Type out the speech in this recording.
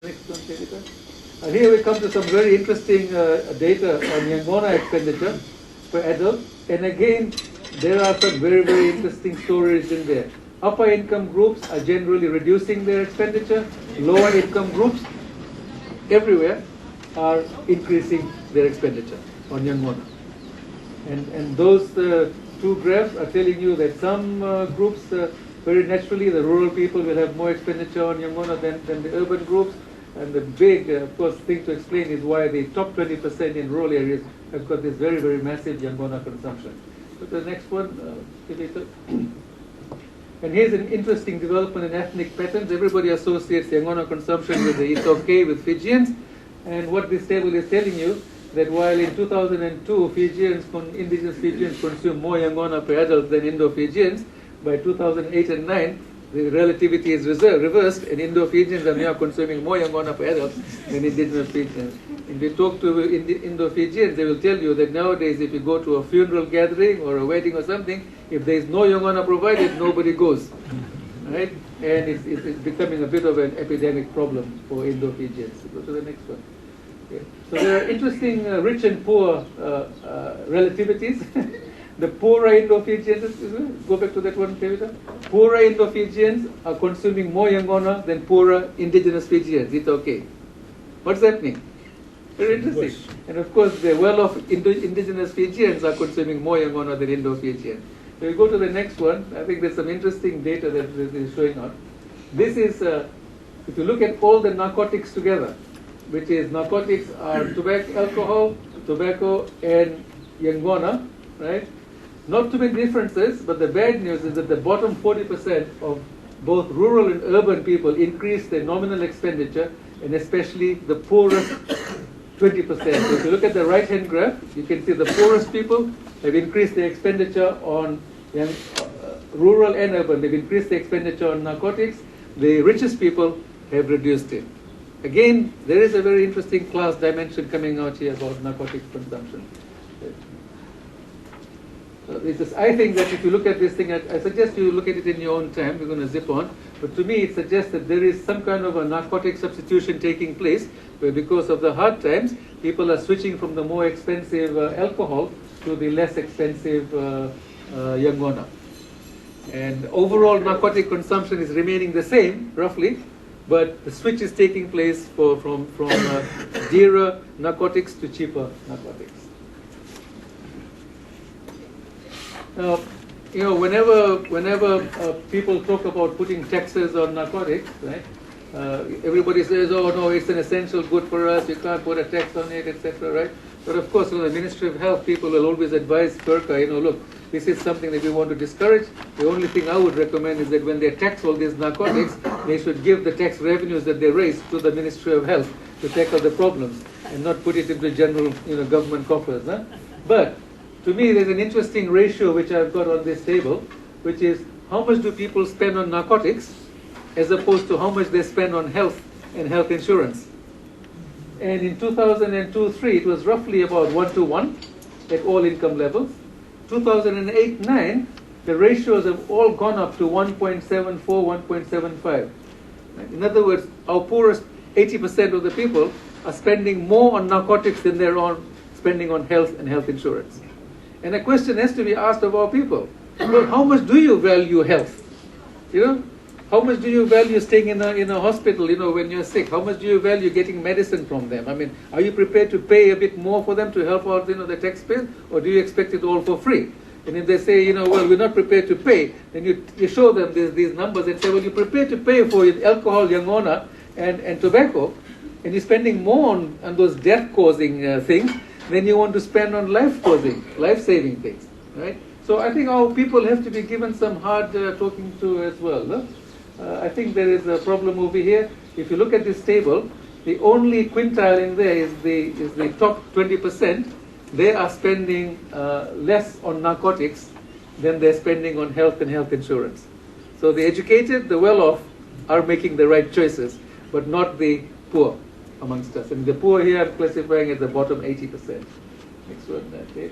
Next one, Peter. Here we come to some very interesting data on Yaqona expenditure per adult. And again, there are some very, very interesting stories in there. Upper income groups are generally reducing their expenditure. Lower income groups, everywhere, are increasing their expenditure on Yaqona. And those two graphs are telling you that some groups, very naturally, the rural people will have more expenditure on Yaqona than the urban groups. And the big, of course, thing to explain is why the top 20% in rural areas have got this very, very massive Yaqona consumption. So the next one, and here's an interesting development in ethnic patterns. Everybody associates Yaqona consumption with the it's okay with Fijians. And what this table is telling you, that while in 2002, indigenous Fijians consume more Yaqona per adult than Indo-Fijians, by 2008 and 9, the relativity is reversed, and Indo-Fijians are now consuming more Yaqona per adult than indigenous Fijians. If you talk to Indo-Fijians, they will tell you that nowadays if you go to a funeral gathering or a wedding or something, if there is no Yaqona provided, nobody goes. Right? And it's becoming a bit of an epidemic problem for Indo-Fijians. Go to the next one. Okay. So there are interesting rich and poor relativities. The poorer Indo-Fijians, go back to that one, Kavita. Poorer Indo-Fijians are consuming more Yaqona than poorer indigenous Fijians. It's okay. What's happening? Very interesting. And of course, the well-off indigenous Fijians are consuming more Yaqona than Indo-Fijians. So we go to the next one. I think there's some interesting data that is showing up. This is, if you look at all the narcotics together, which is narcotics are alcohol, tobacco, and Yaqona, right? Not too many differences, but the bad news is that the bottom 40% of both rural and urban people increase their nominal expenditure, and especially the poorest 20%. So if you look at the right-hand graph, you can see the poorest people have increased their expenditure on rural and urban. They've increased their expenditure on narcotics. The richest people have reduced it. Again, there is a very interesting class dimension coming out here about narcotics consumption. I think that if you look at this thing, I suggest you look at it in your own time. We're going to zip on. But to me, it suggests that there is some kind of a narcotic substitution taking place, where because of the hard times, people are switching from the more expensive alcohol to the less expensive Yaqona. And overall narcotic consumption is remaining the same, roughly, but the switch is taking place from dearer narcotics to cheaper narcotics. Now, whenever people talk about putting taxes on narcotics, right? Everybody says, "Oh no, it's an essential good for us. You can't put a tax on it, etc." Right? But of course, the Ministry of Health people will always advise PERCA, look, this is something that we want to discourage. The only thing I would recommend is that when they tax all these narcotics, they should give the tax revenues that they raise to the Ministry of Health to tackle the problems, and not put it into general, government coffers. Huh? But to me, there's an interesting ratio which I've got on this table, which is how much do people spend on narcotics as opposed to how much they spend on health and health insurance. And in 2002-03, it was roughly about 1-to-1 at all income levels. 2008-09, the ratios have all gone up to 1.74, 1.75. In other words, our poorest 80% of the people are spending more on narcotics than they're spending on health and health insurance. And a question has to be asked of our people. Well, how much do you value health? How much do you value staying in a hospital, when you're sick? How much do you value getting medicine from them? I mean, are you prepared to pay a bit more for them to help out, the taxpayers? Or do you expect it all for free? And if they say, well, we're not prepared to pay, then you show them these numbers and say, well, you're prepared to pay for alcohol, Yaqona, and tobacco, and you're spending more on those death-causing things than you want to spend on life-saving things, right? So I think our people have to be given some hard talking to as well. No? I think there is a problem over here. If you look at this table, the only quintile in there is the top 20%. They are spending less on narcotics than they're spending on health and health insurance. So the educated, the well-off, are making the right choices, but not the poor amongst us. And the poor here I'm classifying at the bottom 80%. Next one, okay.